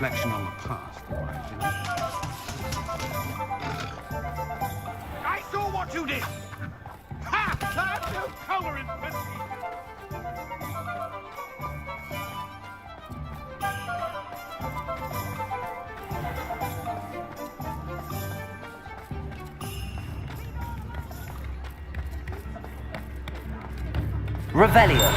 reflection on the past, all right, you know? I saw what you did! Ha! That's no color in pussy! Revelio.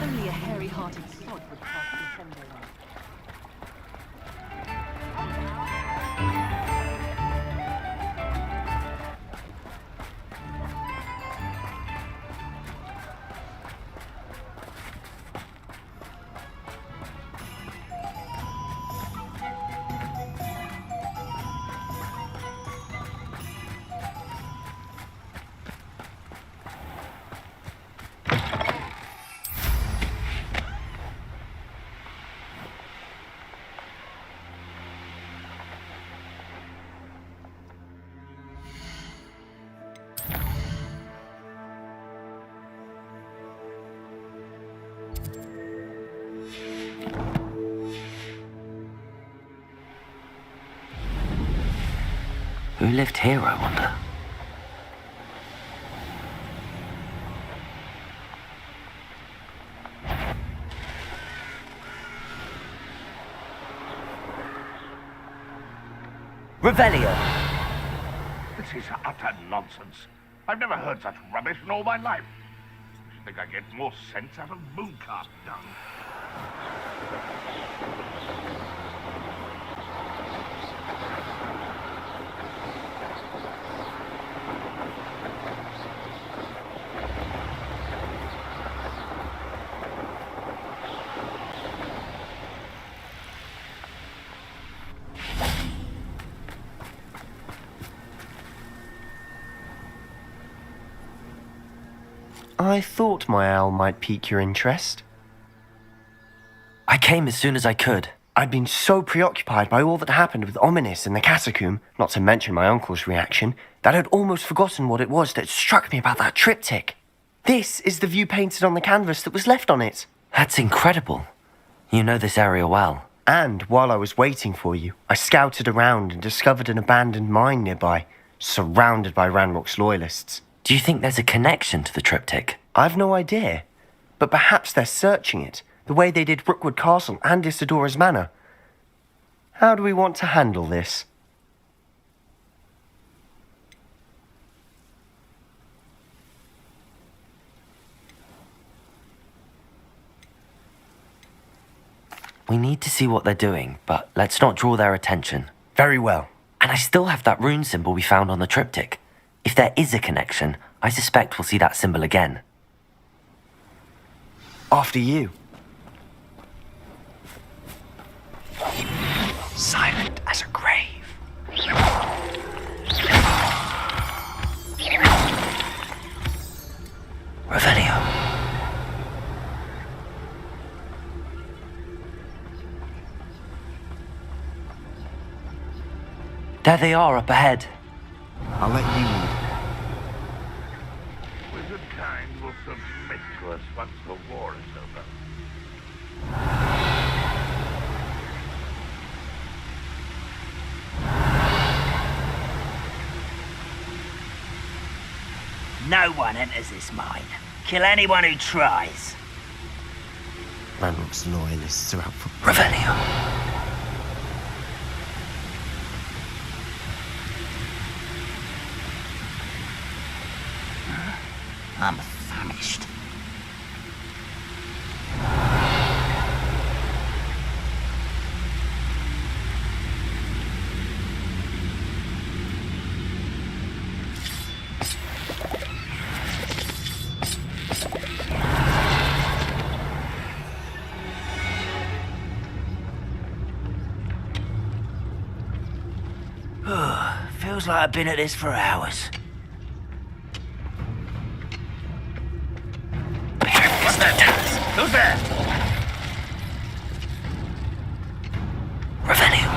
Only a hairy-hearted sod would pass the assembly line. Who lived here, I wonder? Revelio. This is utter nonsense. I've never heard such rubbish in all my life. I think I get more sense out of mooncalf dung. I thought my owl might pique your interest. I came as soon as I could. I'd been so preoccupied by all that happened with Ominis and the catacomb, not to mention my uncle's reaction, that I'd almost forgotten what it was that struck me about that triptych. This is the view painted on the canvas that was left on it. That's incredible. You know this area well. And while I was waiting for you, I scouted around and discovered an abandoned mine nearby, surrounded by Ranrock's loyalists. Do you think there's a connection to the triptych? I've no idea, but perhaps they're searching it, the way they did Rookwood Castle and Isidora's Manor. How do we want to handle this? We need to see what they're doing, but let's not draw their attention. Very well. And I still have that rune symbol we found on the triptych. If there is a connection, I suspect we'll see that symbol again. After you. Silent as a grave. Revelio. There they are up ahead. I'll let you lead. Wizardkind will submit to us once the war is over. No one enters this mine. Kill anyone who tries. Ranrock's loyalists are out for Revelio. I'm famished. Feels like I've been at this for hours. What's that? Who's there? Revelio.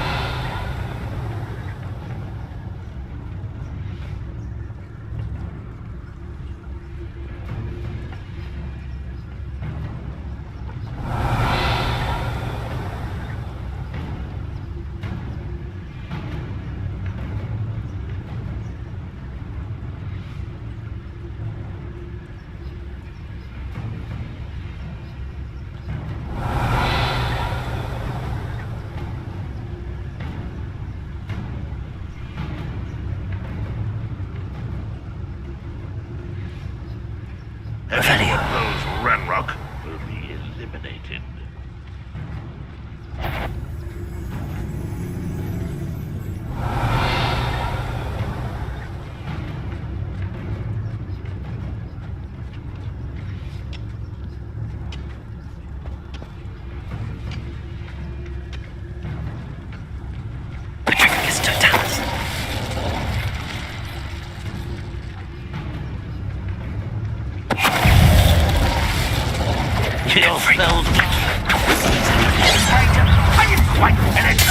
yourselves. Are you quite finished?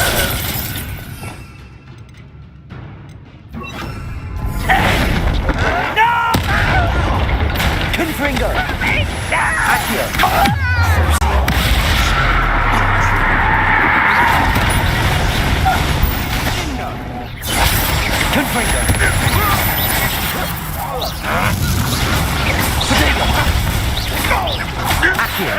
Confringo! Accio! Confringo! Accio!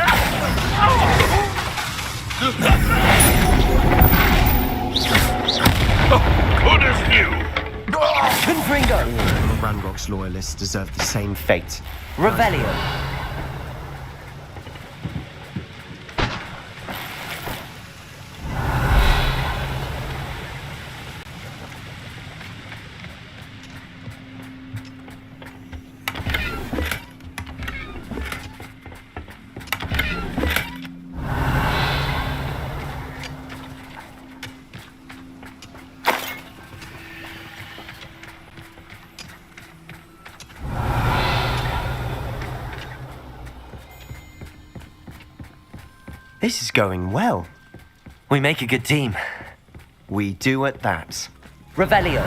Good as new. Confringo! All Ranrock's loyalists deserve the same fate. Revelio. This is going well. We make a good team. We do at that. Revelio.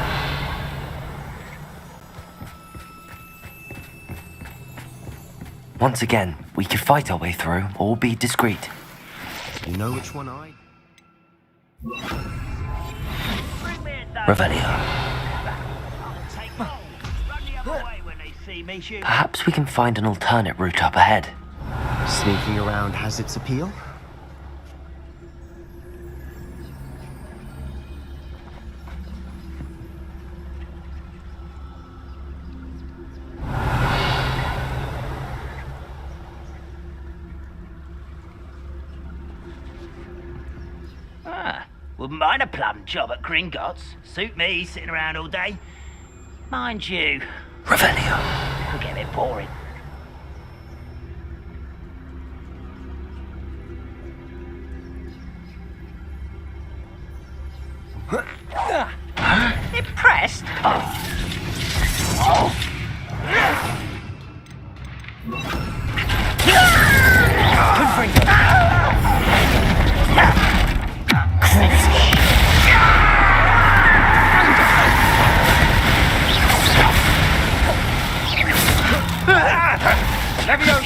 Once again, we could fight our way through or be discreet. You know which one I... Revelio. Take hold. Run the other way when they see me shoot. Perhaps we can find an alternate route up ahead. Sneaking around has its appeal. Wouldn't mind a plum job at Gringotts. Suit me, sitting around all day. Mind you, Revelio. could get a bit boring. Impressed?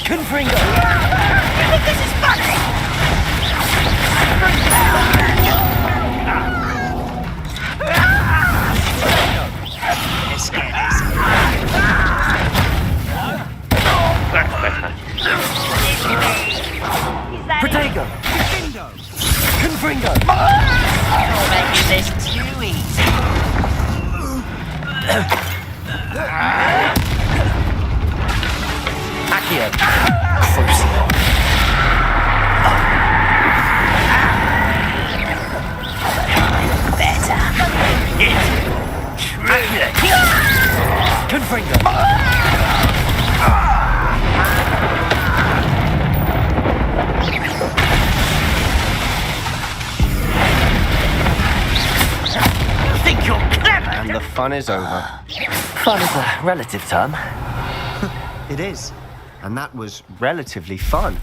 Confringo! You think this is funny? That's better. Protego! Confringo! You're making this too easy. Accio! Better. Confringo! Think you're clever? And the fun is over. Fun is a relative term. It is. And that was relatively fun.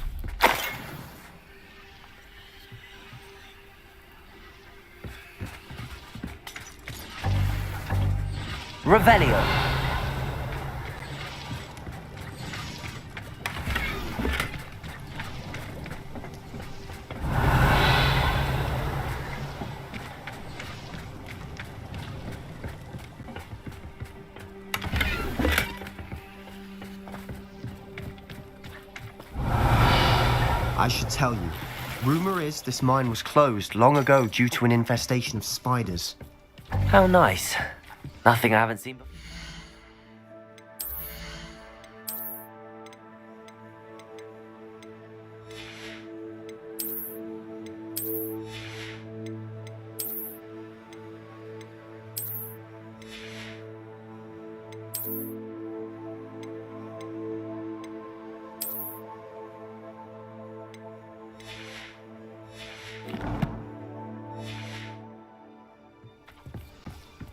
Revelio. I should tell you. Rumor is this mine was closed long ago due to an infestation of spiders. How nice. Nothing I haven't seen before.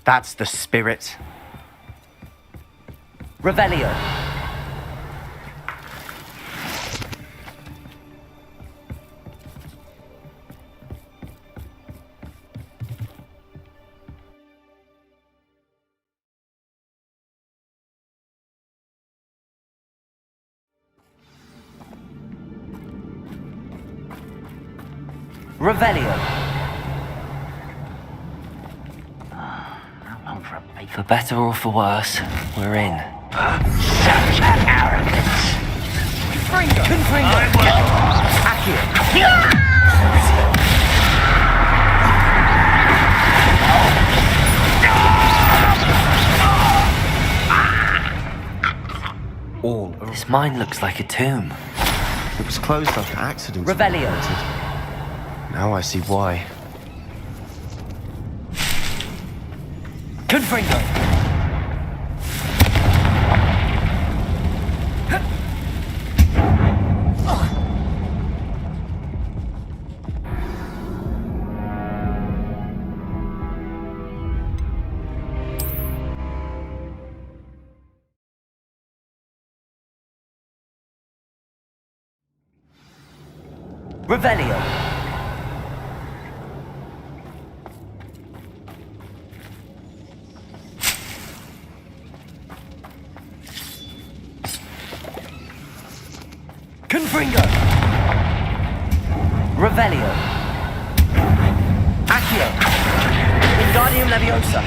That's the spirit. Revelio. Revelio. How long for a paper? For better or for worse, we're in. Such arrogance! Confringo! Accio! All This mine looks like a tomb. It was closed after accidents. Revelio. Now I see why. Confringo! Revelio. Confringo. Revelio. Accio. Wingardium Leviosa.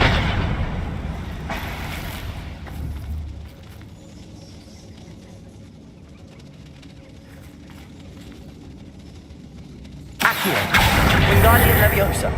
Accio. Wingardium Leviosa.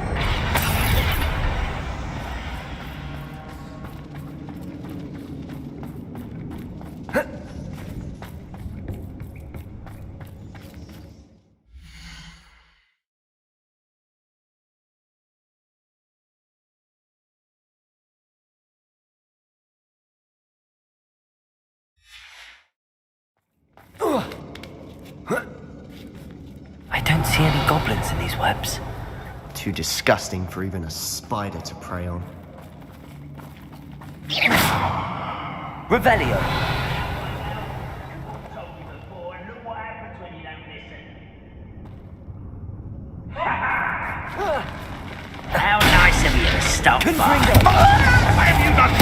I don't see any goblins in these webs. Too disgusting for even a spider to prey on. Revelio. How nice of you to stop by. Confringo. What have you done?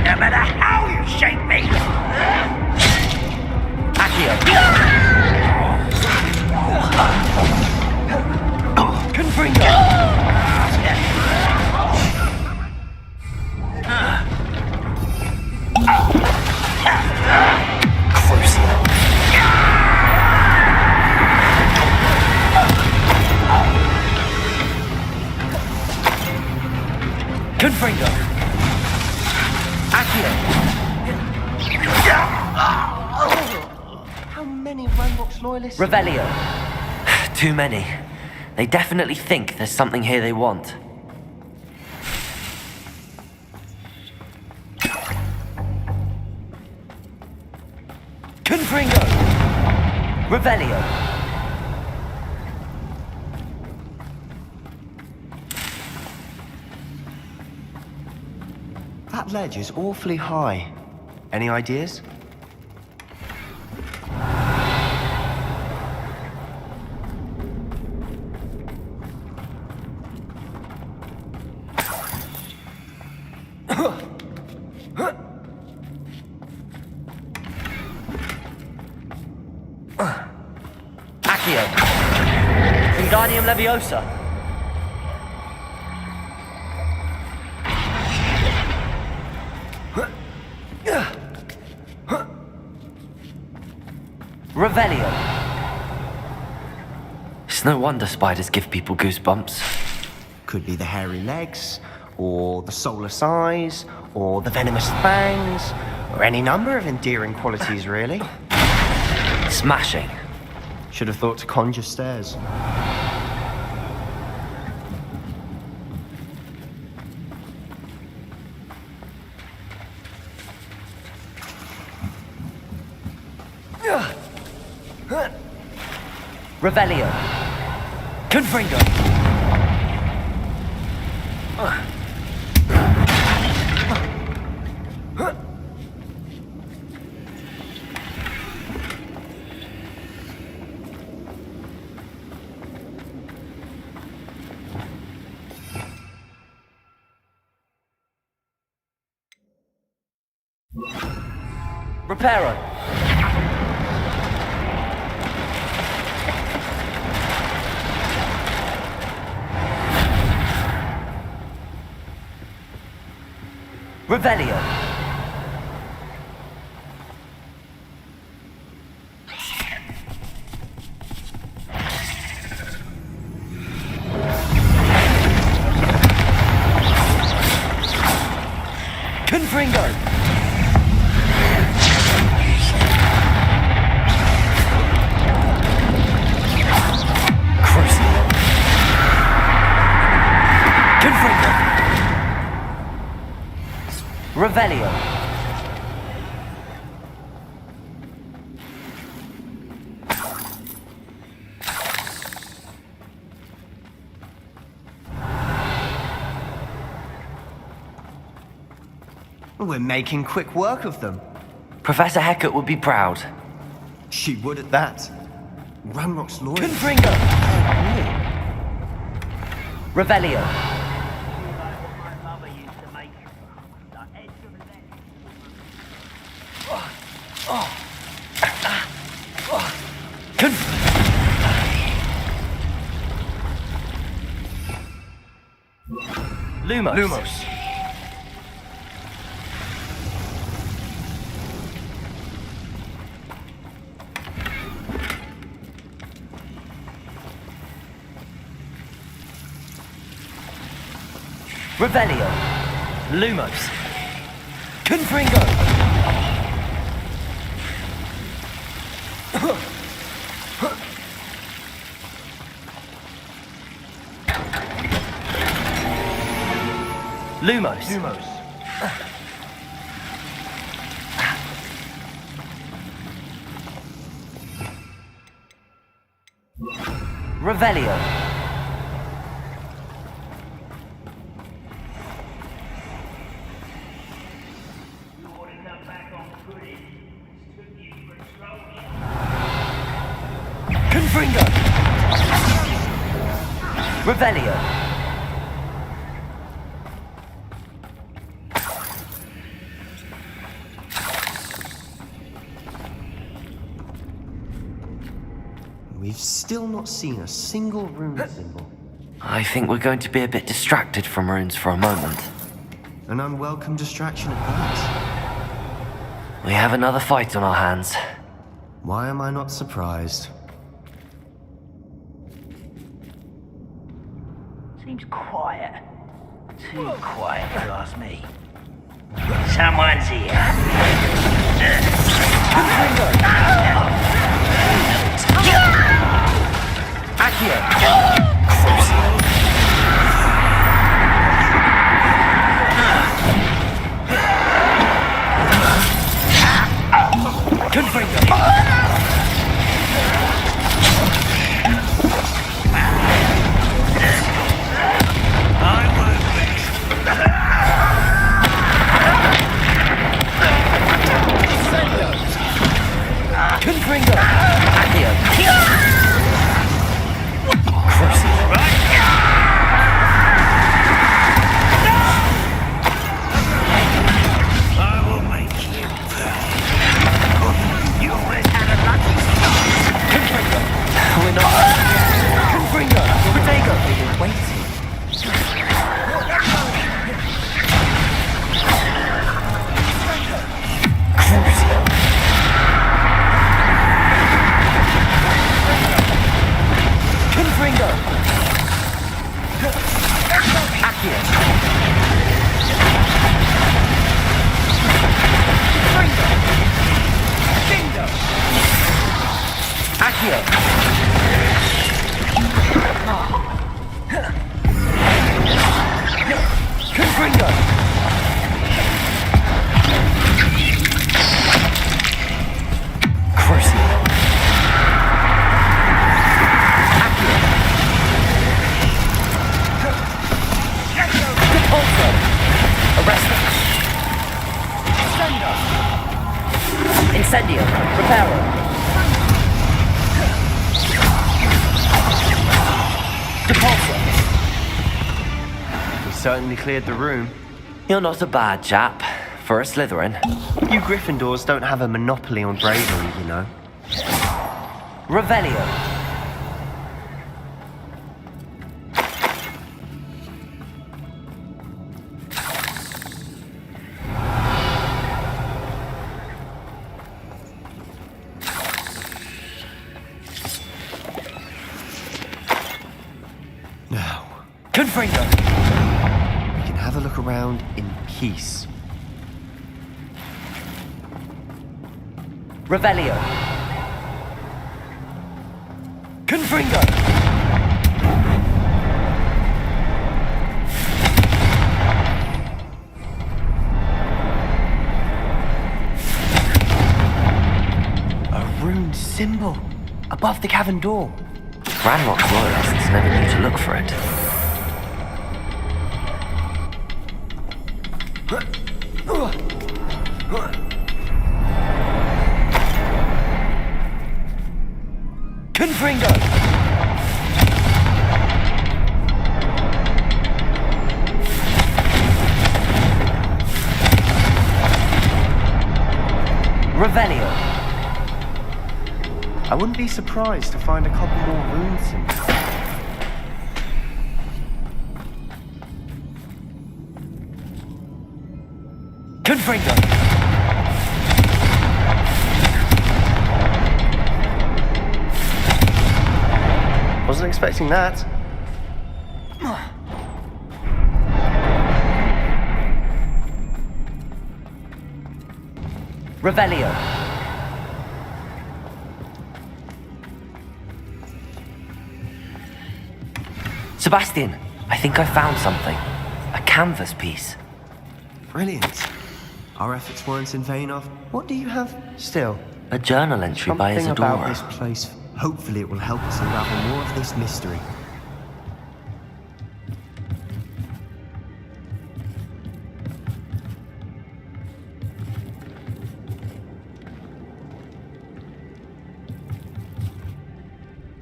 No matter how you shake me! Accio. Confringo. Crucio. Confringo. Accio. How many Ranrock's loyalists? Revelio. Too many. They definitely think there's something here they want. Confringo. Revelio. That ledge is awfully high. Any ideas? Accio. Wingardium Leviosa. Revelio. It's no wonder spiders give people goosebumps. Could be the hairy legs, or the soulless eyes, or the venomous fangs, or any number of endearing qualities, really. Smashing. Should have thought to conjure stairs. Revelio. Confringo. Reparo. Revelio. Confringo. Crucible. Confringo. Revelio. We're making quick work of them. Professor Hecat would be proud. She would at that. Ranrock's lawyer. Confringo. Revelio. My mother used to make the edge of the net. Lumos. Lumos. Revelio. Lumos. Confringo. Lumos. Lumos. Revelio. Confringo. Revelio. We've still not seen a single rune symbol. I think we're going to be a bit distracted from runes for a moment. An unwelcome distraction at that. We have another fight on our hands. Why am I not surprised? Seems quiet. Too quiet, if you ask me. Someone's here. Confringo. Accio. Incendio. Reparo. Depulsor. We certainly cleared the room. You're not a bad chap for a Slytherin. You Gryffindors don't have a monopoly on bravery, you know. Revelio. Confringo! We can have a look around in peace. Revelio. Confringo! A ruined symbol above the cavern door. Ranrock's loyalists never knew to look for it. Confringo! Revelio. I wouldn't be surprised to find a couple more rune symbols. Confringo! Wasn't expecting that. Revelio. Sebastian, I think I found something. A canvas piece. Brilliant. Our efforts weren't in vain. What do you have still? A journal entry by Something about Isadora. this place. Hopefully it will help us unravel more of this mystery.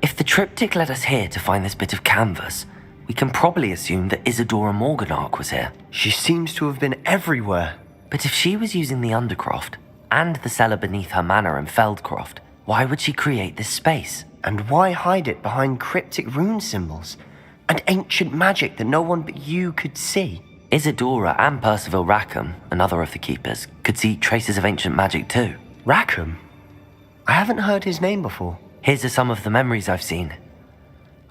If the triptych led us here to find this bit of canvas, we can probably assume that Isadora Morganach was here. She seems to have been everywhere. But if she was using the Undercroft and the cellar beneath her manor in Feldcroft, why would she create this space? And why hide it behind cryptic rune symbols and ancient magic that no one but you could see? Isadora and Percival Rackham, another of the keepers, could see traces of ancient magic too. Rackham? I haven't heard his name before. Here's some of the memories I've seen.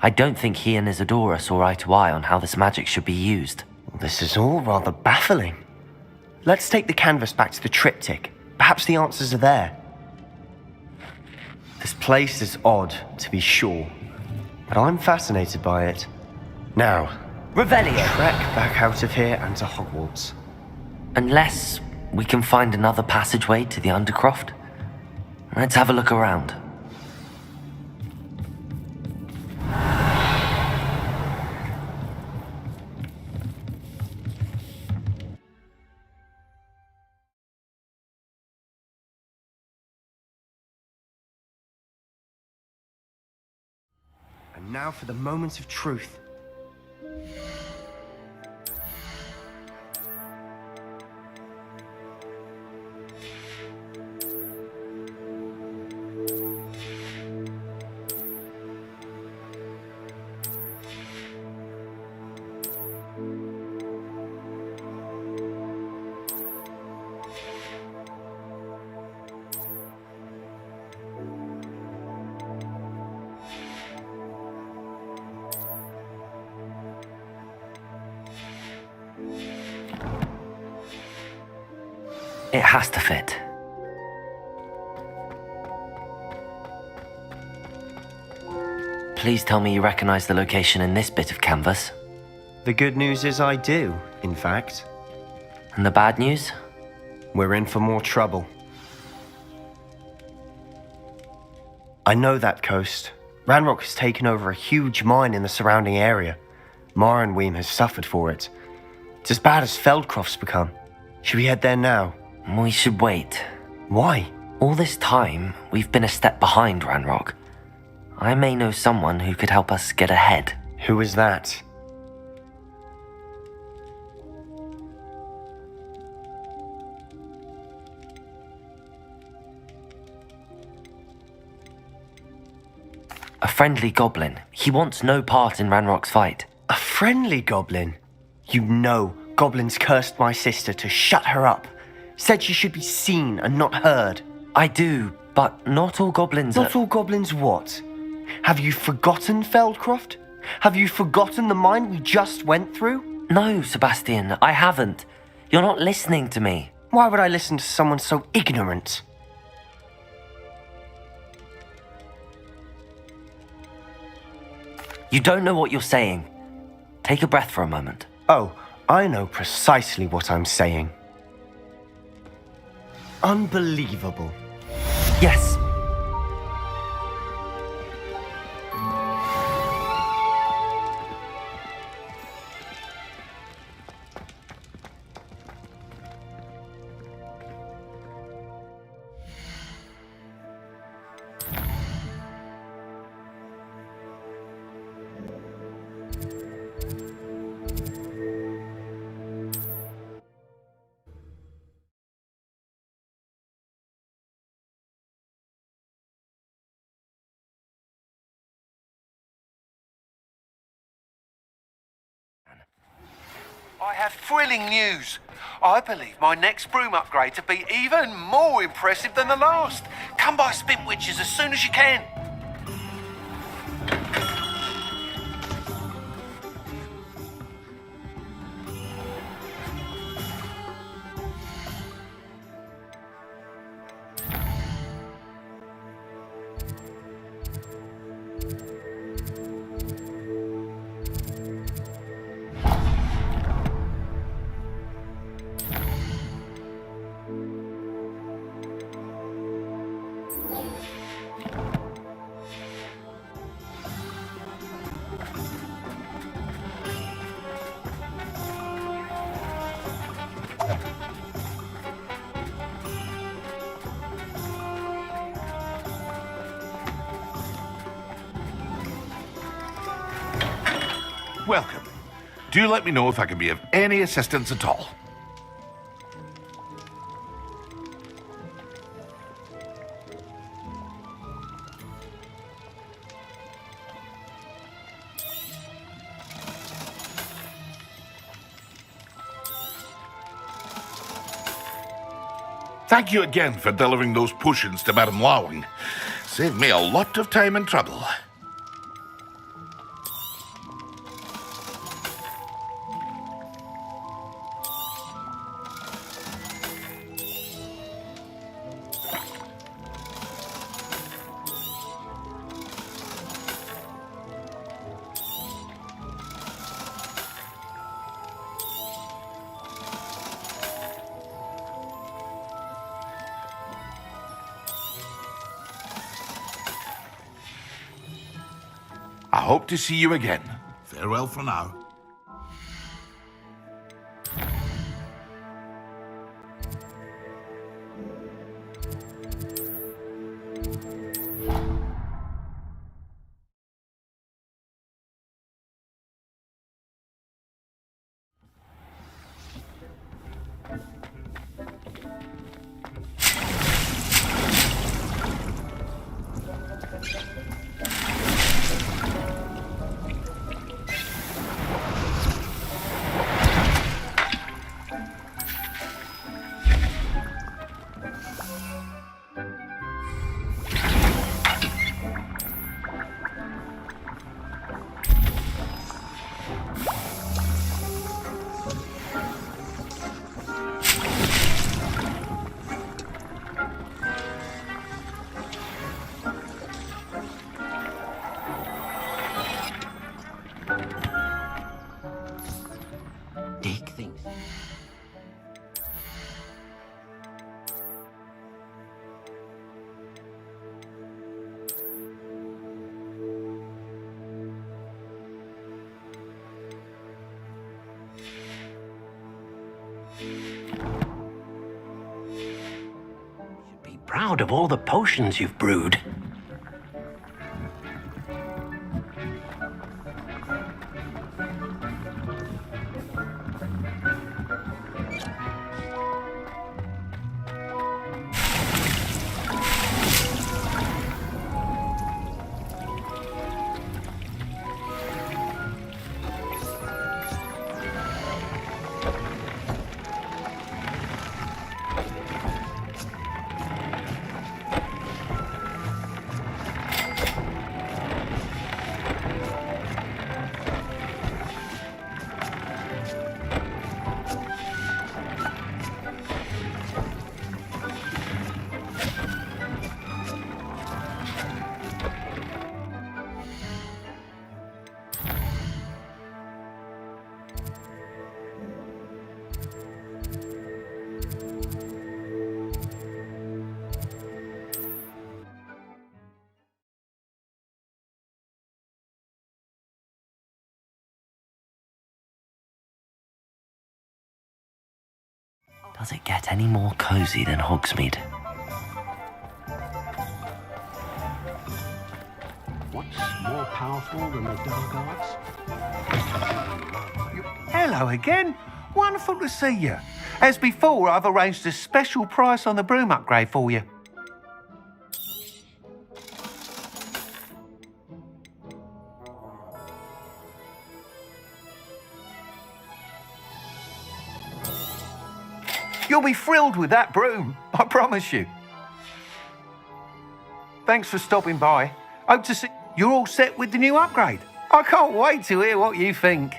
I don't think he and Isadora saw eye to eye on how this magic should be used. This is all rather baffling. Let's take the canvas back to the triptych. Perhaps the answers are there. This place is odd, to be sure, but I'm fascinated by it. Now, Revelio! trek back out of here and to Hogwarts. Unless we can find another passageway to the Undercroft. Let's have a look around. And now for the moment of truth. It has to fit. Please tell me you recognize the location in this bit of canvas. The good news is I do, in fact. And the bad news? We're in for more trouble. I know that coast. Ranrock has taken over a huge mine in the surrounding area. Mornweem has suffered for it. It's as bad as Feldcroft's become. Should we head there now? We should wait. Why? All this time, we've been a step behind Ranrock. I may know someone who could help us get ahead. Who is that? A friendly goblin. He wants no part in Ranrock's fight. A friendly goblin? You know, goblins cursed my sister to shut her up. Said she should be seen and not heard. I do, but not all goblins Not all goblins what? Have you forgotten Feldcroft? Have you forgotten the mine we just went through? No, Sebastian, I haven't. You're not listening to me. Why would I listen to someone so ignorant? You don't know what you're saying. Take a breath for a moment. Oh, I know precisely what I'm saying. Unbelievable. Yes. I have thrilling news. I believe my next broom upgrade to be even more impressive than the last. Come by Spintwitches as soon as you can. Welcome. Do let me know if I can be of any assistance at all. Thank you again for delivering those potions to Madame Lowing. Saved me a lot of time and trouble. I hope to see you again. Farewell for now. Dig things. Should be proud of all the potions you've brewed. Does it get any more cozy than Hogsmeade? What's more powerful than the dark arts? Hello again. Wonderful to see you. As before, I've arranged a special price on the broom upgrade for you. You'll be thrilled with that broom, I promise you. Thanks for stopping by. Hope to see you're all set with the new upgrade. I can't wait to hear what you think.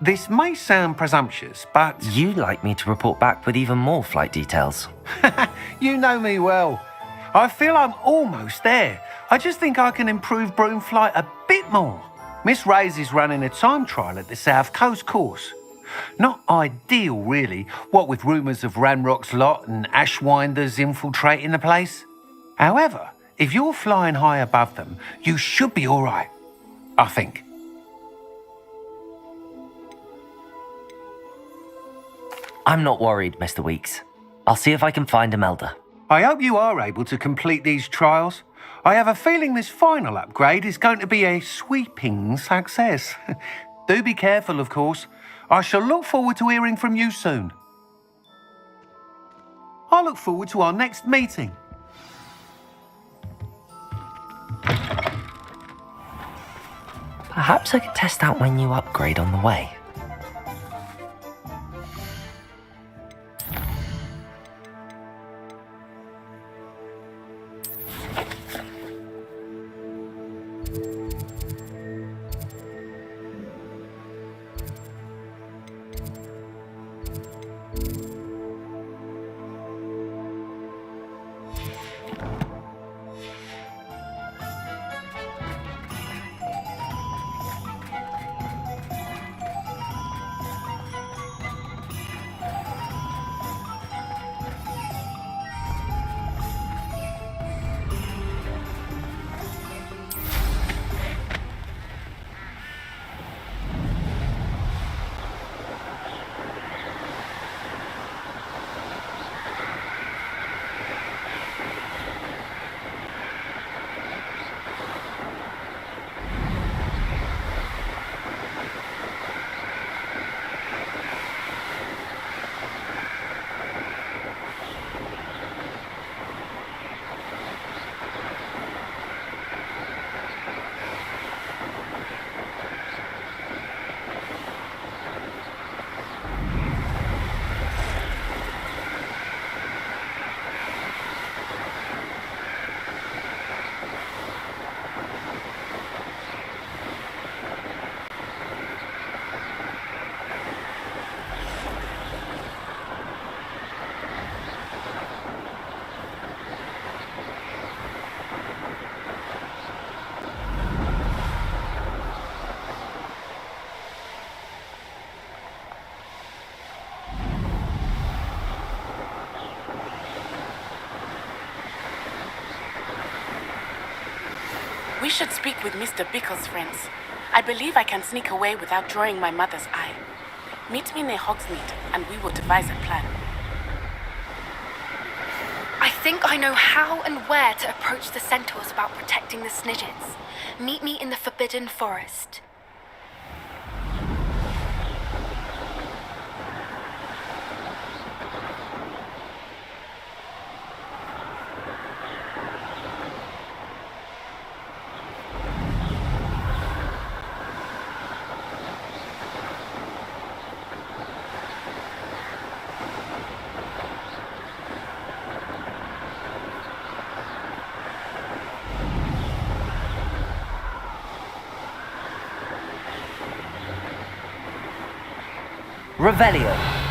This may sound presumptuous, but... You'd like me to report back with even more flight details. You know me well. I feel I'm almost there. I just think I can improve broom flight a bit more. Miss Ray's is running a time trial at the South Coast course. Not ideal, really, what with rumours of Ranrock's lot and Ashwinders infiltrating the place. However, if you're flying high above them, you should be all right, I think. I'm not worried, Mr. Weeks. I'll see if I can find Imelda. I hope you are able to complete these trials. I have a feeling this final upgrade is going to be a sweeping success. Do be careful, of course. I shall look forward to hearing from you soon. I look forward to our next meeting. Perhaps I could test out my new upgrade on the way. We should speak with Mr. Bickle's friends. I believe I can sneak away without drawing my mother's eye. Meet me near Hogsmeade, and we will devise a plan. I think I know how and where to approach the centaurs about protecting the Snidgets. Meet me in the Forbidden Forest. Revelio.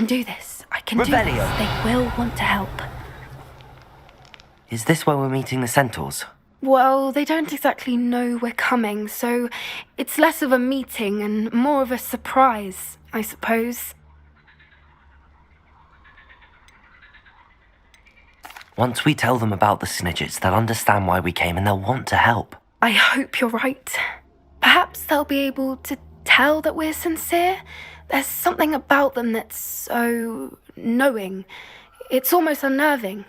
can do this. I can do Revelio. this. They will want to help. Is this where we're meeting the centaurs? Well, they don't exactly know we're coming, so it's less of a meeting and more of a surprise, I suppose. Once we tell them about the Snidgets, they'll understand why we came and they'll want to help. I hope you're right. Perhaps they'll be able to tell that we're sincere. There's something about them that's so knowing. It's almost unnerving.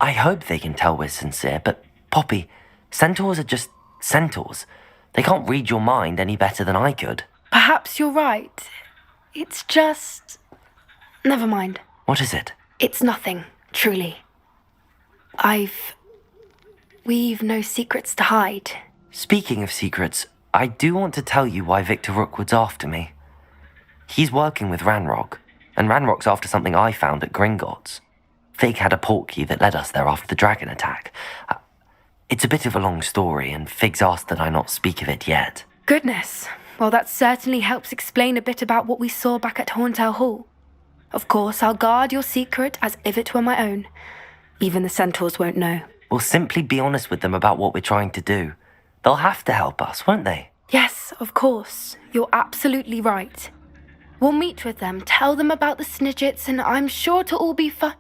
I hope they can tell we're sincere, but Poppy, centaurs are just centaurs. They can't read your mind any better than I could. Perhaps you're right. It's just... Never mind. What is it? It's nothing, truly. We've no secrets to hide. Speaking of secrets, I do want to tell you why Victor Rookwood's after me. He's working with Ranrock, and Ranrock's after something I found at Gringotts. Fig had a portkey that led us there after the dragon attack. It's a bit of a long story, and Fig's asked that I not speak of it yet. Goodness. Well, that certainly helps explain a bit about what we saw back at Horntail Hall. Of course, I'll guard your secret as if it were my own. Even the centaurs won't know. We'll simply be honest with them about what we're trying to do. They'll have to help us, won't they? Yes, of course. You're absolutely right. We'll meet with them, tell them about the Snidgets, and I'm sure to all be fine.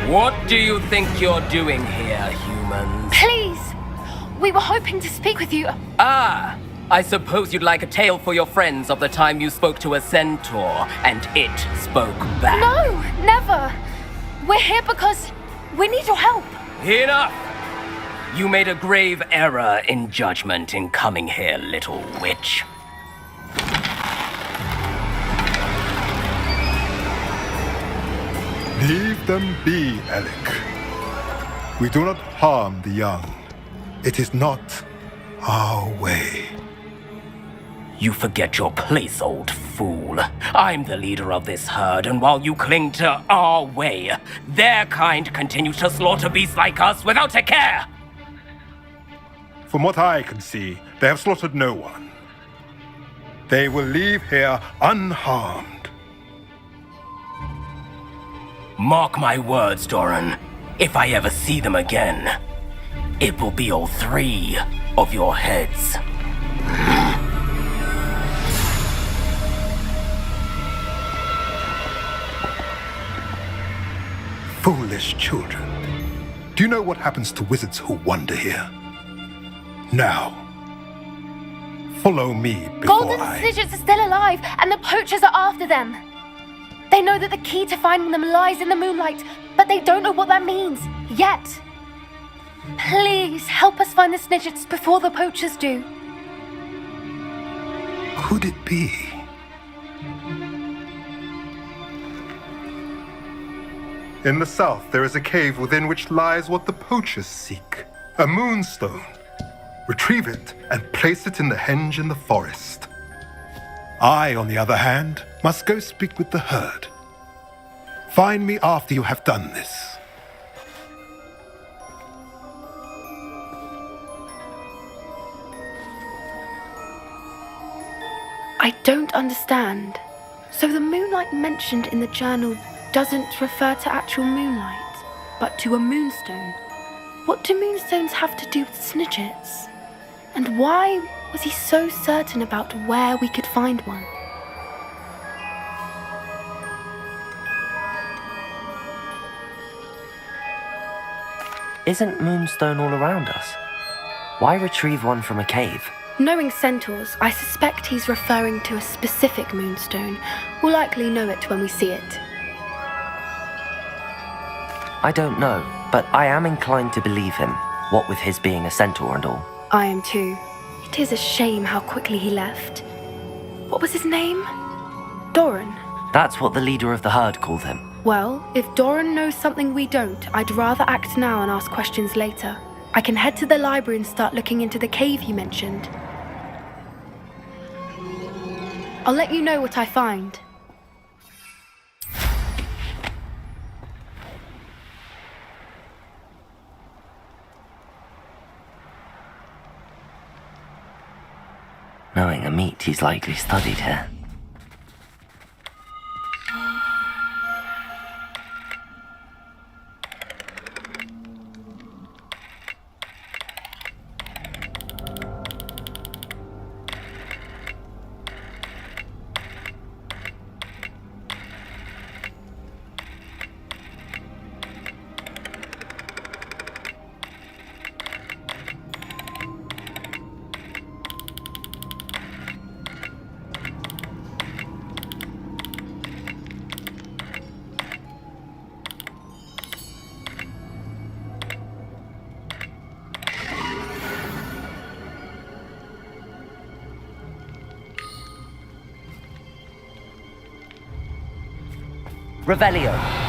What do you think you're doing here, humans? Please! We were hoping to speak with you. Ah, I suppose you'd like a tale for your friends of the time you spoke to a centaur and it spoke back. No, never. We're here because we need your help. Enough! You made a grave error in judgment in coming here, little witch. Leave them be, Alec. We do not harm the young. It is not our way. You forget your place, old fool. I'm the leader of this herd, and while you cling to our way, their kind continues to slaughter beasts like us without a care. From what I can see, they have slaughtered no one. They will leave here unharmed. Mark my words, Doran. If I ever see them again, it will be all 3 of your heads. Foolish children. Do you know what happens to wizards who wander here? Now, follow me before Golden Snidgets are still alive, and the poachers are after them. They know that the key to finding them lies in the moonlight, but they don't know what that means, yet. Please, help us find the Snidgets before the poachers do. Could it be? In the south, there is a cave within which lies what the poachers seek. A moonstone. Retrieve it and place it in the henge in the forest. I, on the other hand, must go speak with the herd. Find me after you have done this. I don't understand. So the moonlight mentioned in the journal doesn't refer to actual moonlight, but to a moonstone. What do moonstones have to do with Snidgets? And why was he so certain about where we could find one? Isn't Moonstone all around us? Why retrieve one from a cave? Knowing centaurs, I suspect he's referring to a specific moonstone. We'll likely know it when we see it. I don't know, but I am inclined to believe him, what with his being a centaur and all. I am too. It is a shame how quickly he left. What was his name? Doran? That's what the leader of the herd called him. Well, if Doran knows something we don't, I'd rather act now and ask questions later. I can head to the library and start looking into the cave you mentioned. I'll let you know what I find. Knowing Amit, he's likely studied here. Revelio.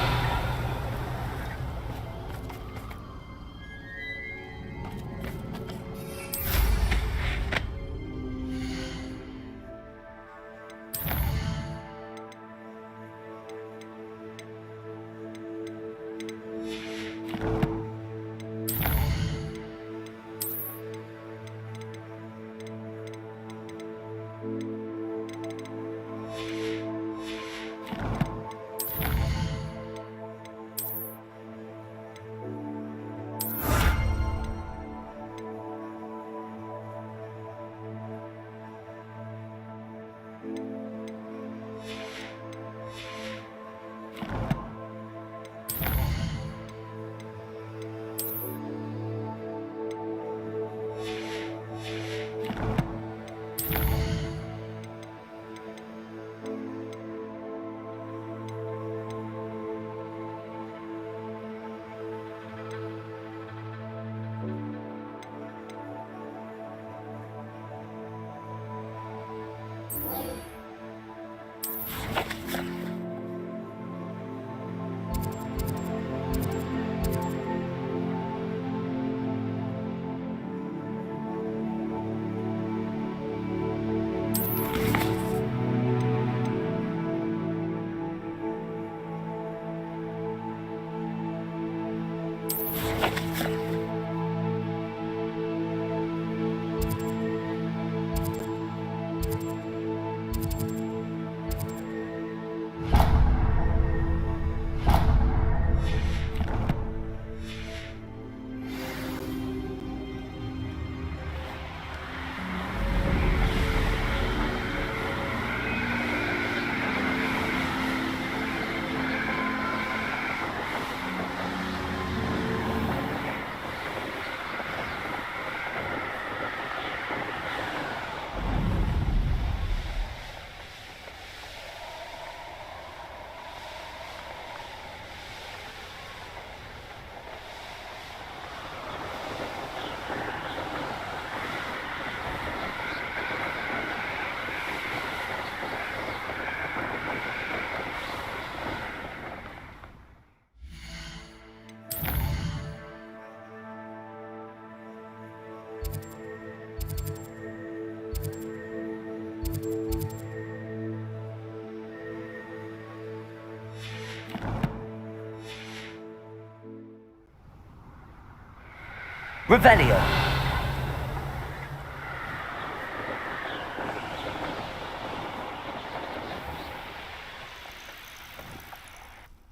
Revelio.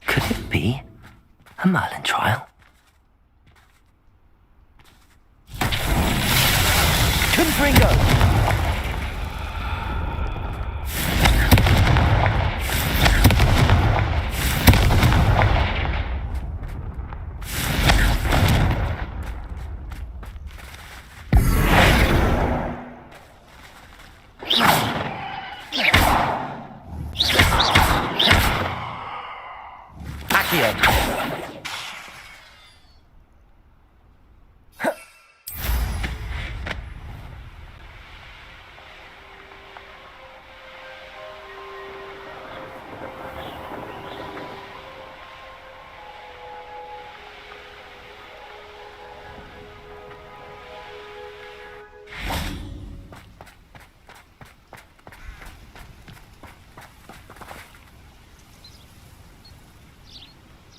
Could it be a Merlin trial? Confringo!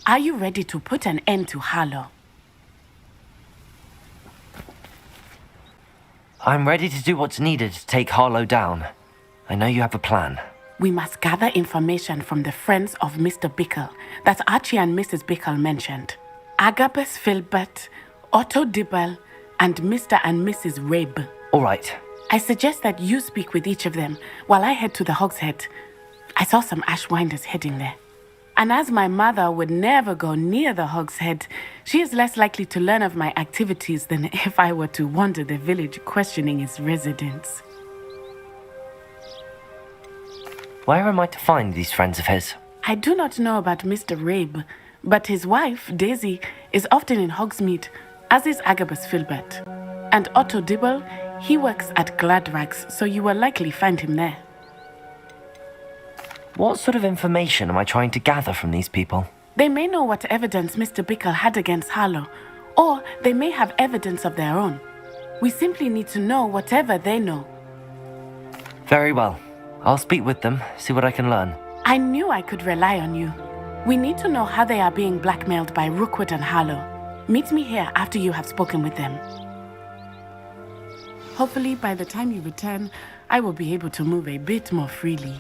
Are you ready to put an end to Harlow? I'm ready to do what's needed to take Harlow down. I know you have a plan. We must gather information from the friends of Mr. Bickle that Archie and Mrs. Bickle mentioned. Agabus Filbert, Otto Dibble, and Mr. and Mrs. Rabe. All right. I suggest that you speak with each of them while I head to the Hog's Head. I saw some Ashwinders heading there. And as my mother would never go near the Hog's Head, she is less likely to learn of my activities than if I were to wander the village questioning its residents. Where am I to find these friends of his? I do not know about Mr. Rabe, but his wife, Daisy, is often in Hogsmeade, as is Agabus Filbert. And Otto Dibble, he works at Gladrags, so you will likely find him there. What sort of information am I trying to gather from these people? They may know what evidence Mr. Bickle had against Harlow, or they may have evidence of their own. We simply need to know whatever they know. Very well. I'll speak with them, see what I can learn. I knew I could rely on you. We need to know how they are being blackmailed by Rookwood and Harlow. Meet me here after you have spoken with them. Hopefully, by the time you return, I will be able to move a bit more freely.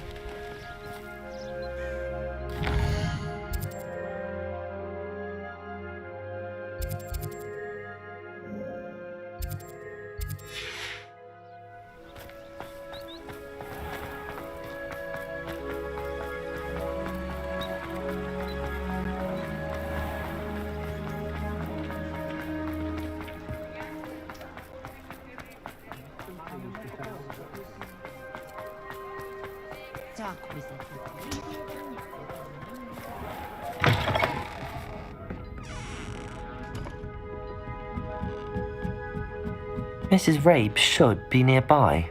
Mrs. Rabe should be nearby.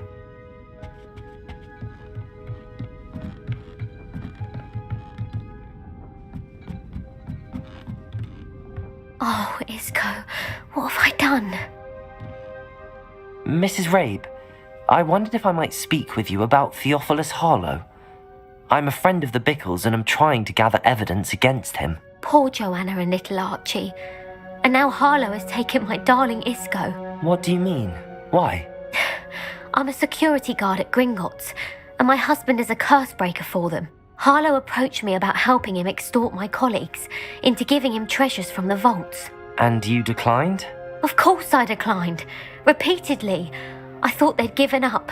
Oh, Isco, what have I done? Mrs. Rabe, I wondered if I might speak with you about Theophilus Harlow. I'm a friend of the Bickles and I'm trying to gather evidence against him. Poor Joanna and little Archie. And now Harlow has taken my darling Isco. What do you mean? Why? I'm a security guard at Gringotts, and my husband is a curse breaker for them. Harlow approached me about helping him extort my colleagues into giving him treasures from the vaults. And you declined? Of course I declined. Repeatedly. I thought they'd given up,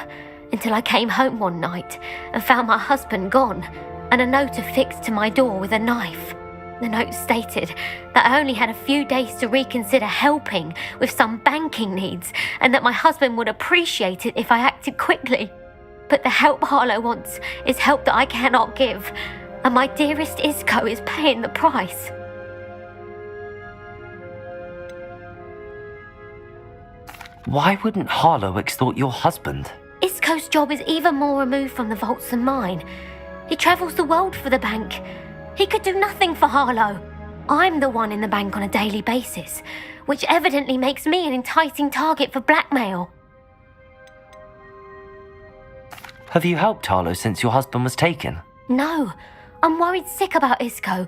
until I came home one night and found my husband gone, and a note affixed to my door with a knife. The note stated that I only had a few days to reconsider helping with some banking needs, and that my husband would appreciate it if I acted quickly. But the help Harlow wants is help that I cannot give, and my dearest Isco is paying the price. Why wouldn't Harlow extort your husband? Isco's job is even more removed from the vaults than mine. He travels the world for the bank. He could do nothing for Harlow. I'm the one in the bank on a daily basis, which evidently makes me an enticing target for blackmail. Have you helped Harlow since your husband was taken? No, I'm worried sick about Isco,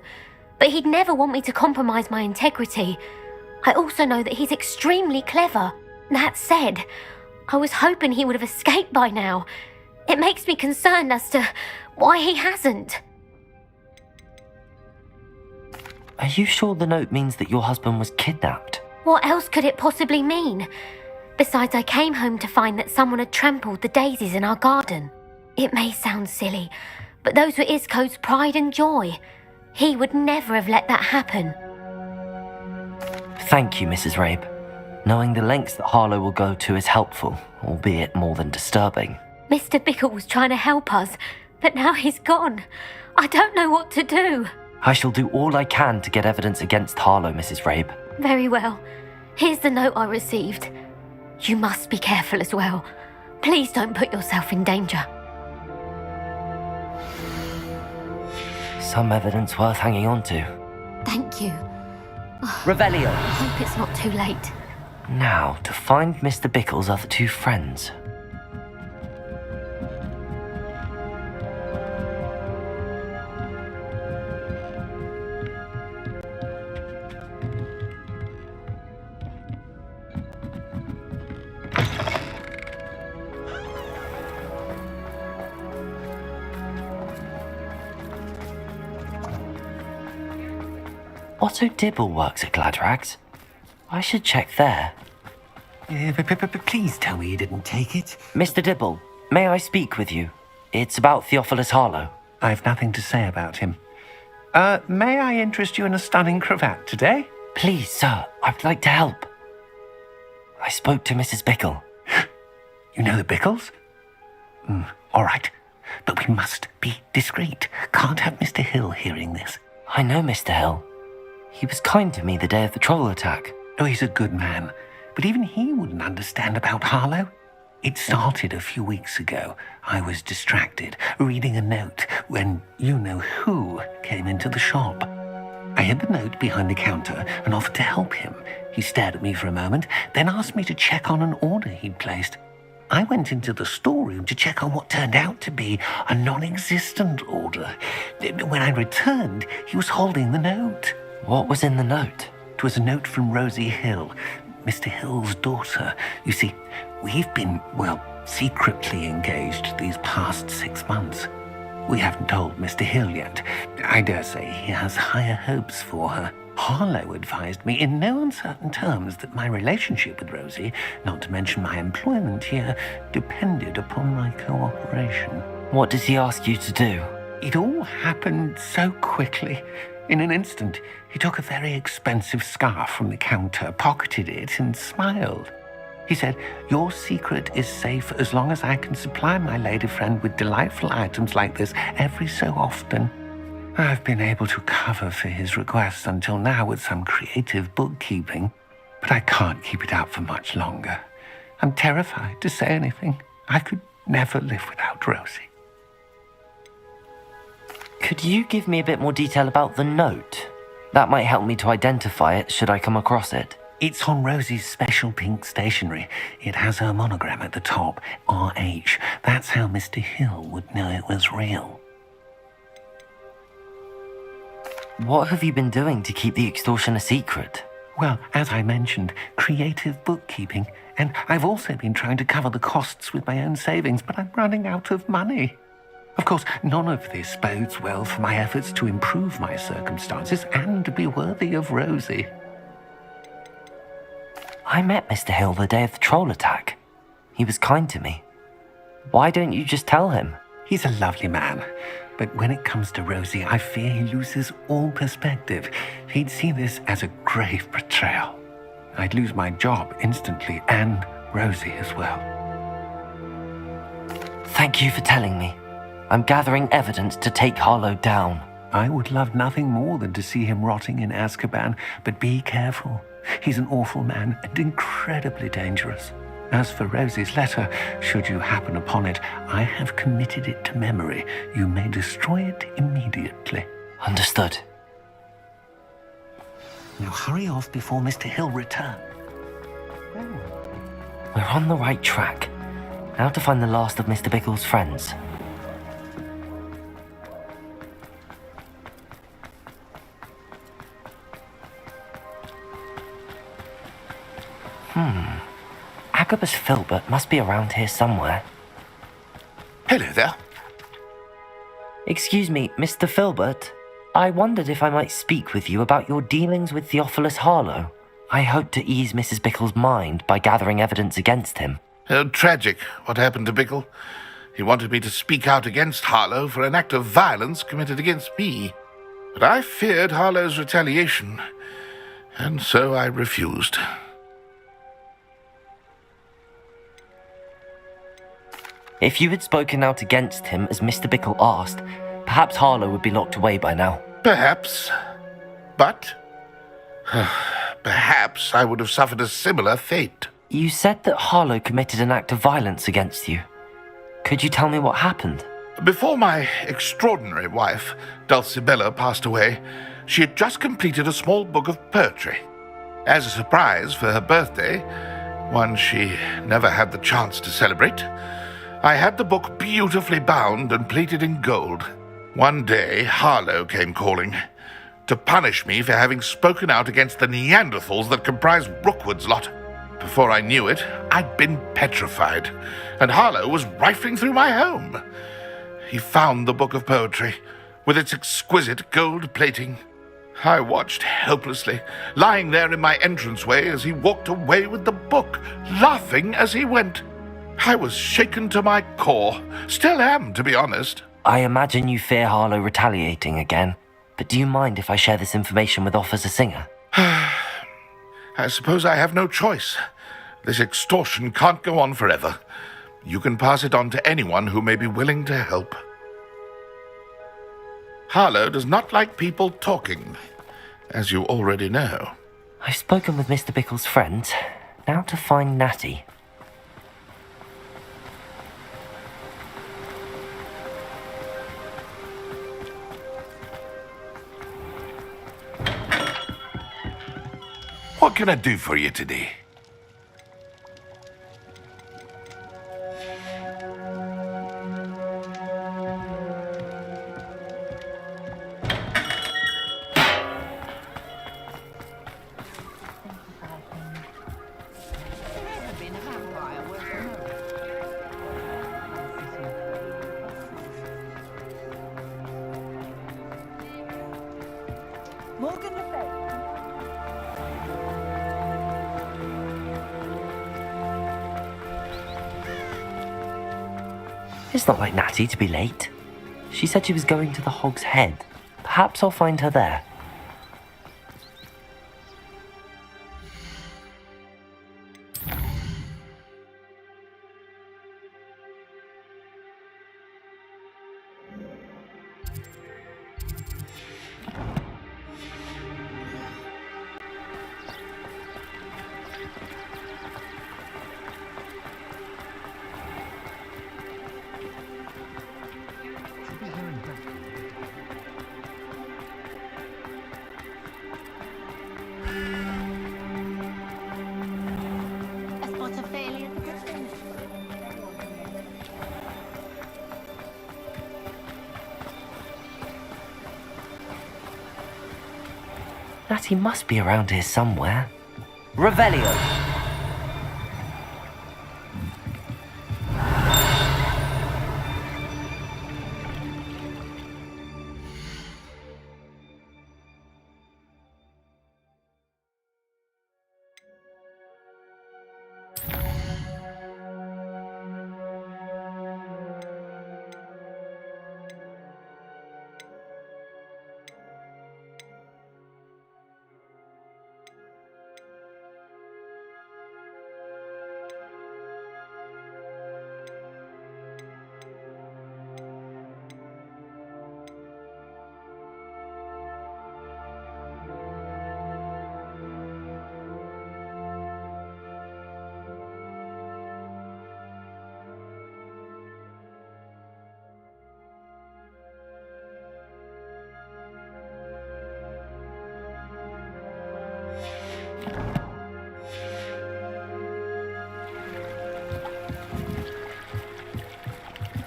but he'd never want me to compromise my integrity. I also know that he's extremely clever. That said, I was hoping he would have escaped by now. It makes me concerned as to why he hasn't. Are you sure the note means that your husband was kidnapped? What else could it possibly mean? Besides, I came home to find that someone had trampled the daisies in our garden. It may sound silly, but those were Isco's pride and joy. He would never have let that happen. Thank you, Mrs. Rabe. Knowing the lengths that Harlow will go to is helpful, albeit more than disturbing. Mr. Bickle was trying to help us, but now he's gone. I don't know what to do. I shall do all I can to get evidence against Harlow, Mrs. Rabe. Very well. Here's the note I received. You must be careful as well. Please don't put yourself in danger. Some evidence worth hanging on to. Thank you. Revelio! I hope it's not too late. Now, to find Mr. Bickle's other two friends. Otto Dibble works at Gladrags. I should check there. Please tell me you didn't take it. Mr. Dibble, may I speak with you? It's about Theophilus Harlow. I've nothing to say about him. May I interest you in a stunning cravat today? Please, sir, I'd like to help. I spoke to Mrs. Bickle. You know the Bickles? All right. But we must be discreet. Can't have Mr. Hill hearing this. I know Mr. Hill. He was kind to me the day of the troll attack. Oh, he's a good man. But even he wouldn't understand about Harlow. It started a few weeks ago. I was distracted, reading a note, when you-know-who came into the shop. I hid the note behind the counter and offered to help him. He stared at me for a moment, then asked me to check on an order he'd placed. I went into the storeroom to check on what turned out to be a non-existent order. When I returned, he was holding the note. What was in the note? It was a note from Rosie Hill, Mr. Hill's daughter. You see, we've been, secretly engaged these past 6 months. We haven't told Mr. Hill yet. I dare say he has higher hopes for her. Harlow advised me in no uncertain terms that my relationship with Rosie, not to mention my employment here, depended upon my cooperation. What does he ask you to do? It all happened so quickly. In an instant, he took a very expensive scarf from the counter, pocketed it, and smiled. He said, "Your secret is safe as long as I can supply my lady friend with delightful items like this every so often." I've been able to cover for his requests until now with some creative bookkeeping, but I can't keep it up for much longer. I'm terrified to say anything. I could never live without Rosie. Could you give me a bit more detail about the note? That might help me to identify it should I come across it. It's on Rosie's special pink stationery. It has her monogram at the top, RH. That's how Mr. Hill would know it was real. What have you been doing to keep the extortion a secret? Well, as I mentioned, creative bookkeeping. And I've also been trying to cover the costs with my own savings, but I'm running out of money. Of course, none of this bodes well for my efforts to improve my circumstances and be worthy of Rosie. I met Mr. Hill the day of the troll attack. He was kind to me. Why don't you just tell him? He's a lovely man. But when it comes to Rosie, I fear he loses all perspective. He'd see this as a grave betrayal. I'd lose my job instantly, and Rosie as well. Thank you for telling me. I'm gathering evidence to take Harlow down. I would love nothing more than to see him rotting in Azkaban, but be careful. He's an awful man and incredibly dangerous. As for Rosie's letter, should you happen upon it, I have committed it to memory. You may destroy it immediately. Understood. Now hurry off before Mr. Hill returns. We're on the right track. Now to find the last of Mr. Bickle's friends. Agabus Filbert must be around here somewhere. Hello there. Excuse me, Mr. Filbert. I wondered if I might speak with you about your dealings with Theophilus Harlow. I hope to ease Mrs. Bickle's mind by gathering evidence against him. Tragic, what happened to Bickle. He wanted me to speak out against Harlow for an act of violence committed against me. But I feared Harlow's retaliation, and so I refused. If you had spoken out against him as Mr. Bickle asked, perhaps Harlow would be locked away by now. Perhaps. But perhaps I would have suffered a similar fate. You said that Harlow committed an act of violence against you. Could you tell me what happened? Before my extraordinary wife, Dulcibella, passed away, she had just completed a small book of poetry. As a surprise for her birthday, one she never had the chance to celebrate, I had the book beautifully bound and plated in gold. One day, Harlow came calling to punish me for having spoken out against the Neanderthals that comprised Rookwood's lot. Before I knew it, I'd been petrified, and Harlow was rifling through my home. He found the book of poetry, with its exquisite gold plating. I watched helplessly, lying there in my entranceway as he walked away with the book, laughing as he went. I was shaken to my core. Still am, to be honest. I imagine you fear Harlow retaliating again, but do you mind if I share this information with Officer Singer? I suppose I have no choice. This extortion can't go on forever. You can pass it on to anyone who may be willing to help. Harlow does not like people talking, as you already know. I've spoken with Mr. Bickle's friends. Now to find Natty. What can I do for you today? It's not like Natty to be late. She said she was going to the Hog's Head. Perhaps I'll find her there. Natty must be around here somewhere. Revelio!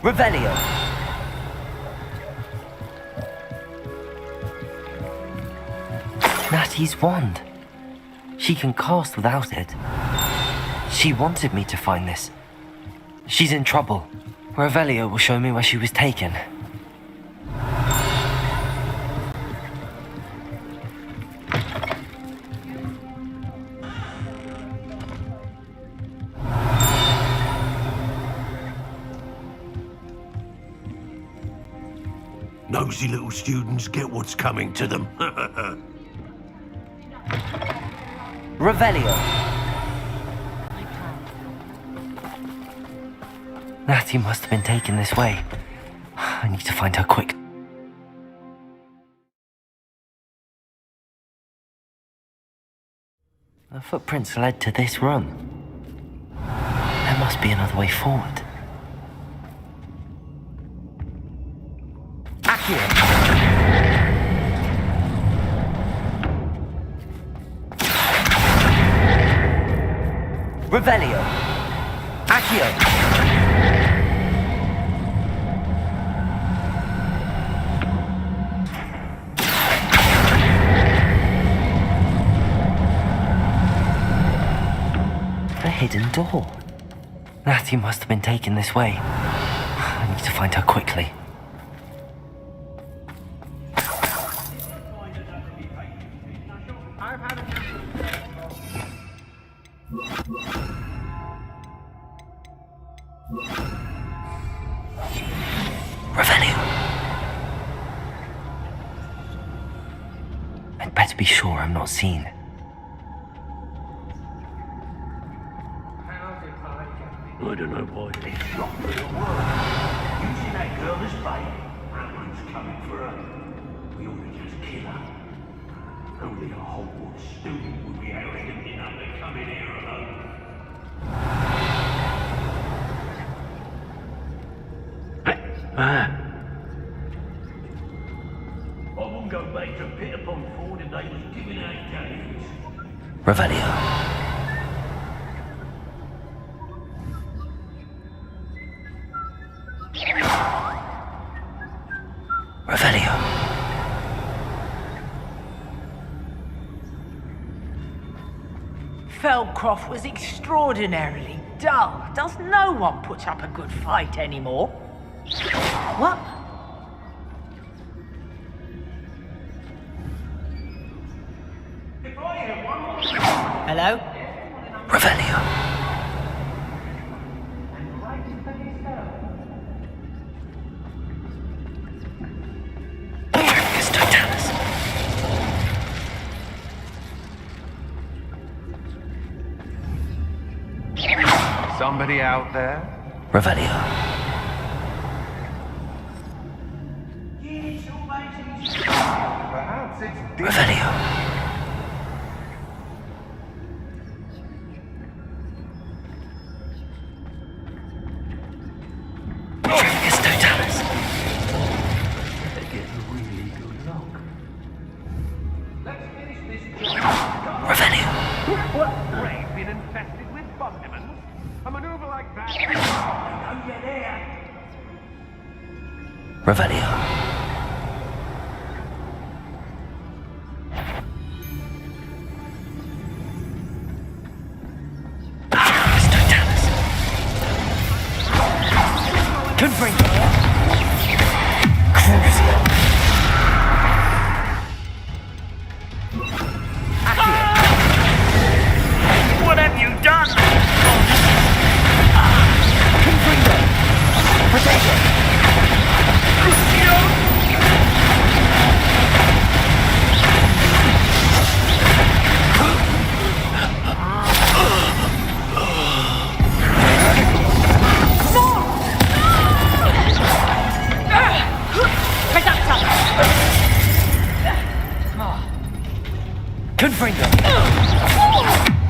Revelio! Natty's wand. She can cast without it. She wanted me to find this. She's in trouble. Revelio will show me where she was taken. Nosy little students get what's coming to them. Revelio! Natty must have been taken this way. I need to find her quick. The footprints led to this room. There must be another way forward. Accio! Revelio! Accio! The hidden door. Natty must have been taken this way. I need to find her quickly. Revelio. I'd better be sure I'm not seen. I don't know why. It's not real work. You see that girl this way? Someone's coming for her. We ought to just kill her. Only a Hogwarts student would be arrogant enough to come in here alone. I wouldn't go back to Peterpon Ford if they was giving out games. Revelio. Revelio. Feldcroft was extraordinarily dull. Does no one put up a good fight anymore? What? Hello? Revelio. Somebody out there? Revelio. Perhaps it's Revelio. Trigus Totalis. They're getting really good luck. Let's finish this Revelio. What? Brain been infested with Bundemans? A maneuver like that. Don't get there. Revelio. Trigus Totalis. Confringo. Crucio. What have you done? Confringo. Protego. Confringo.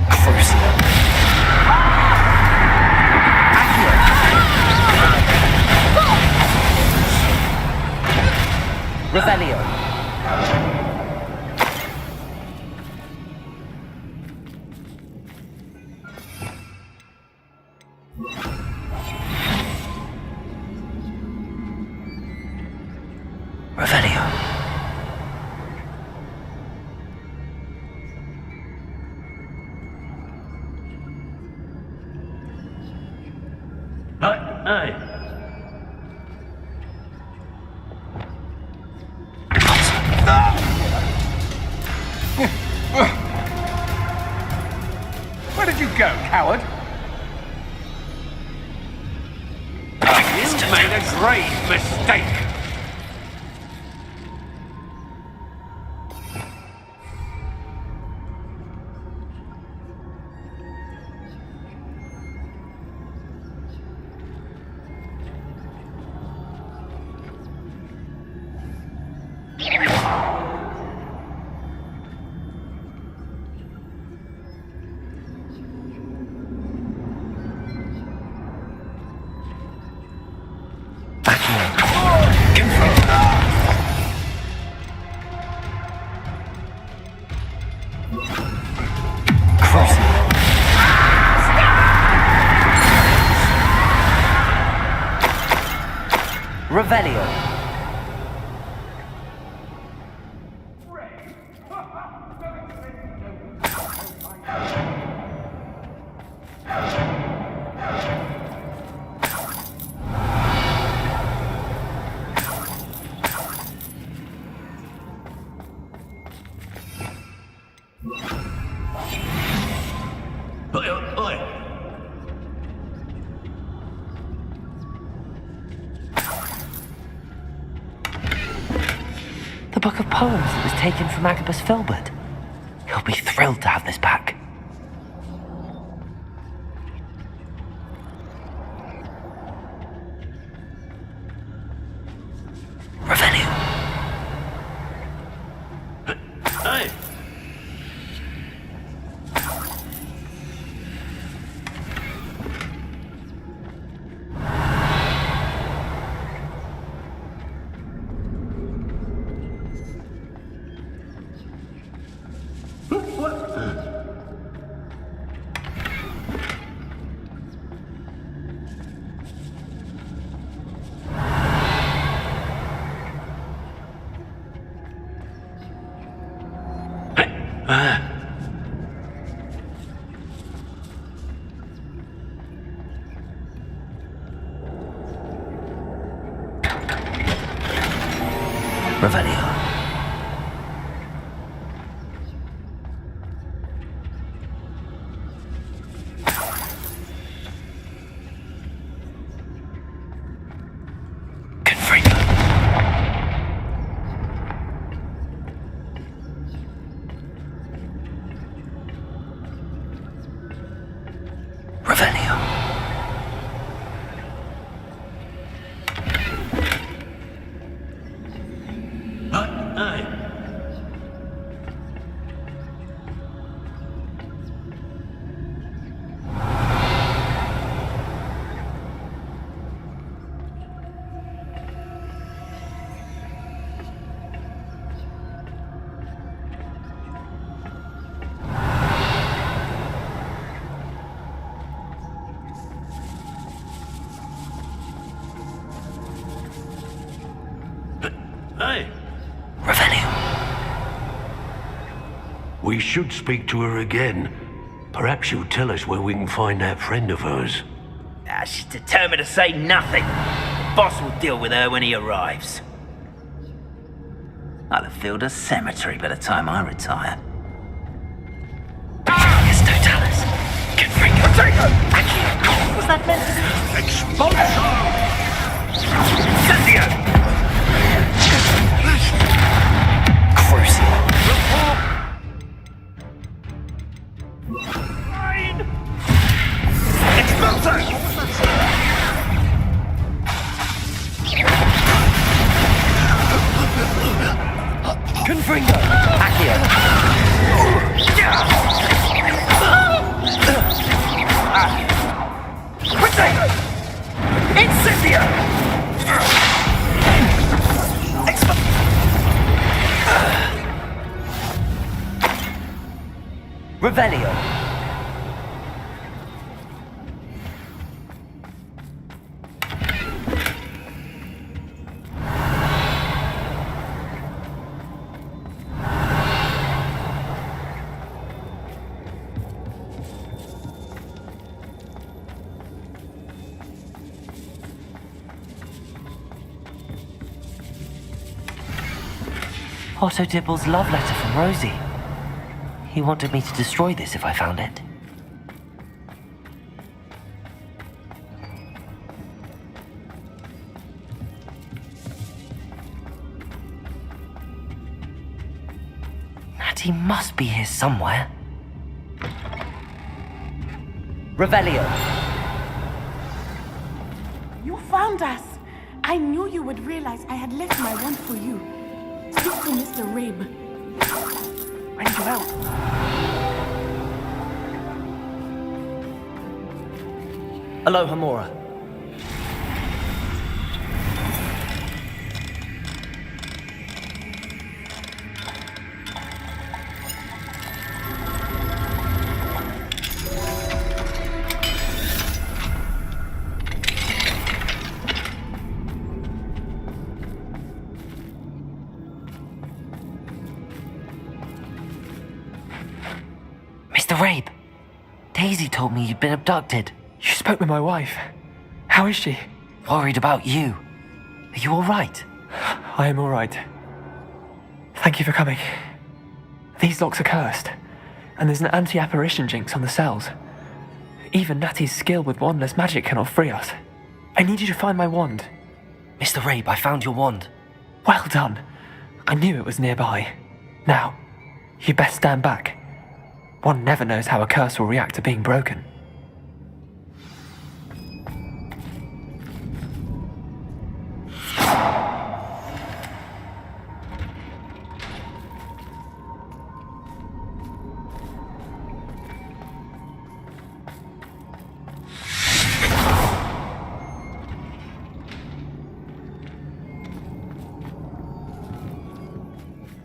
Crucio. Revelio. Revelio. Hey. Where did you go, coward? You made a grave mistake. Revelio. Oi! The book of poems that was taken from Agabus Filbert. He'll be thrilled to have this back. Revelio. Hey! Revelio. Confringo. Revelio. Hey! Revelio. We should speak to her again. Perhaps she'll tell us where we can find that friend of hers. She's determined to say nothing. The boss will deal with her when he arrives. I'll have filled a cemetery by the time I retire. Yes, Totalis. Confringo. What's that meant to be? Expulso! Incendio! Crucial. Confringo! Accio! Incendio! Revelio. Otto Dibble's love letter from Rosie. He wanted me to destroy this if I found it. Natty must be here somewhere. Revelio. You found us. I knew you would realize I had left my wand for you. Speak to Mr. Rabe. I need your help. Aloha, Mora. Mr. Rabe, Daisy told me you'd been abducted. You spoke with my wife. How is she? Worried about you. Are you all right? I am all right. Thank you for coming. These locks are cursed, and there's an anti-apparition jinx on the cells. Even Natty's skill with wandless magic cannot free us. I need you to find my wand. Mr. Rabe, I found your wand. Well done. I knew it was nearby. Now, you best stand back. One never knows how a curse will react to being broken.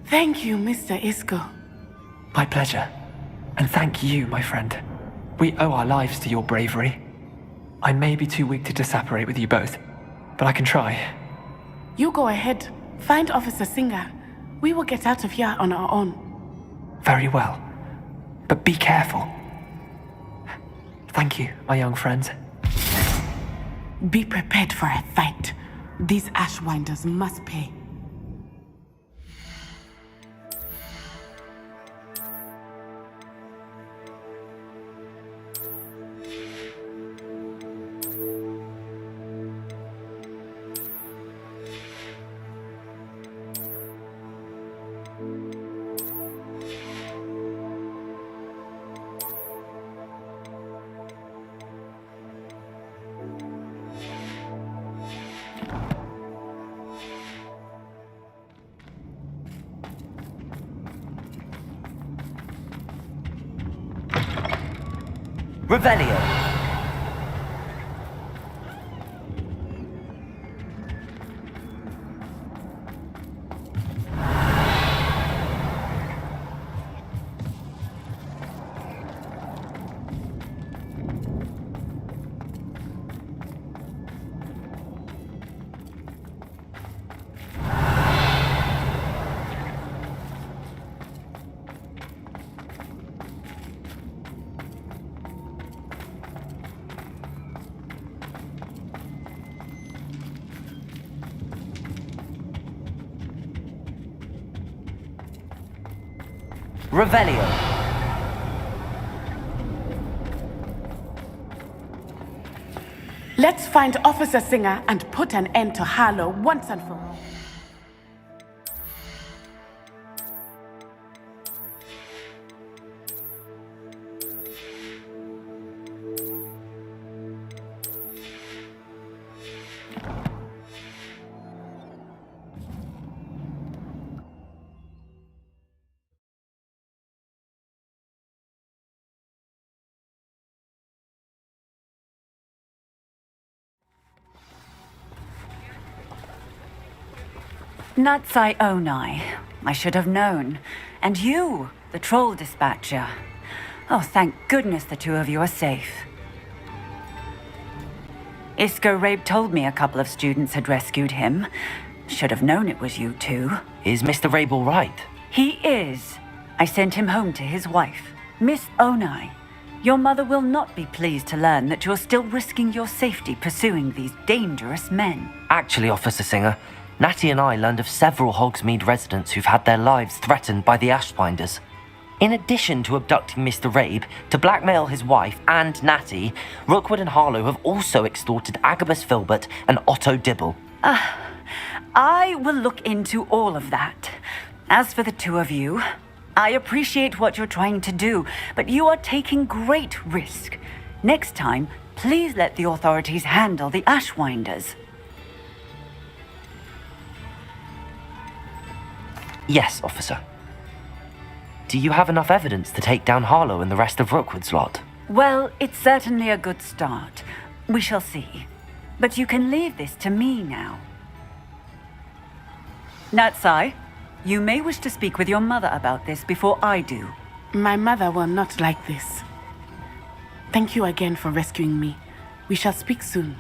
Thank you, Mr. Isco. My pleasure. And thank you, my friend. We owe our lives to your bravery. I may be too weak to disapparate with you both, but I can try. You go ahead. Find Officer Singer. We will get out of here on our own. Very well. But be careful. Thank you, my young friends. Be prepared for a fight. These Ashwinders must pay. Revelio. Revelio. Let's find Officer Singer and put an end to Harlow once and for all. Natsai Onai. I should have known. And you, the troll dispatcher. Oh, thank goodness the two of you are safe. Isco Rabe told me a couple of students had rescued him. Should have known it was you two. Is Mr. Rabe all right? He is. I sent him home to his wife, Miss Onai. Your mother will not be pleased to learn that you're still risking your safety pursuing these dangerous men. Actually, Officer Singer, Natty and I learned of several Hogsmeade residents who've had their lives threatened by the Ashbinders. In addition to abducting Mr. Rabe to blackmail his wife and Natty, Rookwood and Harlow have also extorted Agabus Filbert and Otto Dibble. I will look into all of that. As for the two of you, I appreciate what you're trying to do, but you are taking great risk. Next time, please let the authorities handle the Ashwinders. Yes, officer. Do you have enough evidence to take down Harlow and the rest of Rookwood's lot? Well, it's certainly a good start. We shall see. But you can leave this to me now. Natsai, you may wish to speak with your mother about this before I do. My mother will not like this. Thank you again for rescuing me. We shall speak soon.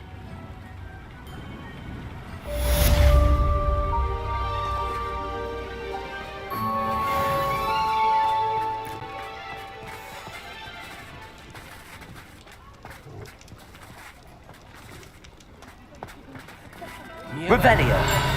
Revelio.